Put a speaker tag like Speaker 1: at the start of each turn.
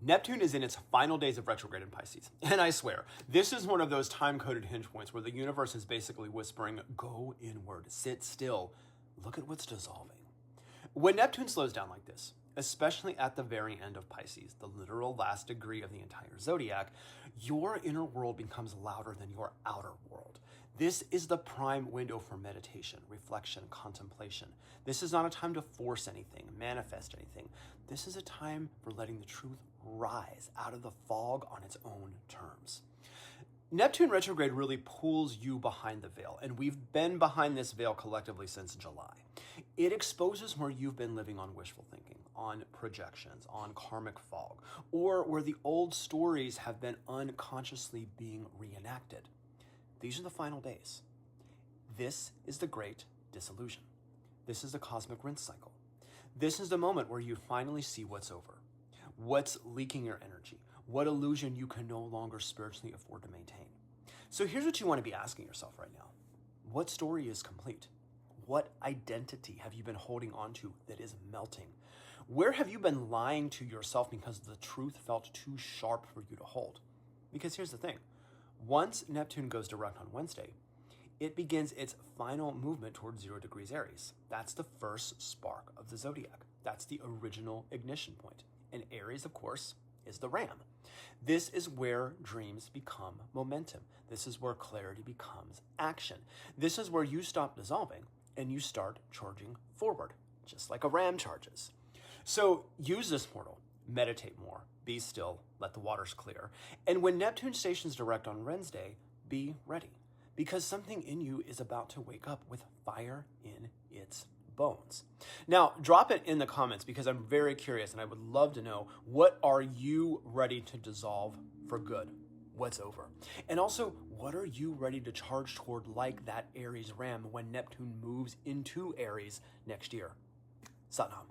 Speaker 1: Neptune is in its final days of retrograde in Pisces. And I swear, this is one of those time-coded hinge points where the universe is basically whispering, go inward, sit still, look at what's dissolving. When Neptune slows down like this, especially at the very end of Pisces, the literal last degree of the entire zodiac, your inner world becomes louder than your outer world. This is the prime window for meditation, reflection, contemplation. This is not a time to force anything, manifest anything. This is a time for letting the truth rise out of the fog on its own terms. Neptune retrograde really pulls you behind the veil, and we've been behind this veil collectively since July. It exposes where you've been living on wishful thinking, on projections, on karmic fog, or where the old stories have been unconsciously being reenacted. These are the final days. This is the great dissolution. This is the cosmic rinse cycle. This is the moment where you finally see what's over, what's leaking your energy, what illusion you can no longer spiritually afford to maintain. So here's what you want to be asking yourself right now. What story is complete? What identity have you been holding on to that is melting? Where have you been lying to yourself because the truth felt too sharp for you to hold? Because here's the thing. Once Neptune goes direct on Wednesday, it begins its final movement towards 0 degrees Aries. That's the first spark of the zodiac. That's the original ignition point. And Aries, of course, is the Ram. This is where dreams become momentum. This is where clarity becomes action. This is where you stop dissolving and you start charging forward, just like a ram charges. So use this portal, meditate more, be still, let the waters clear. And when Neptune stations direct on Wednesday, be ready, because something in you is about to wake up with fire in its bones. Now, drop it in the comments because I'm very curious and I would love to know, what are you ready to dissolve for good? What's over? And also, what are you ready to charge toward like that Aries Ram when Neptune moves into Aries next year? Satnam.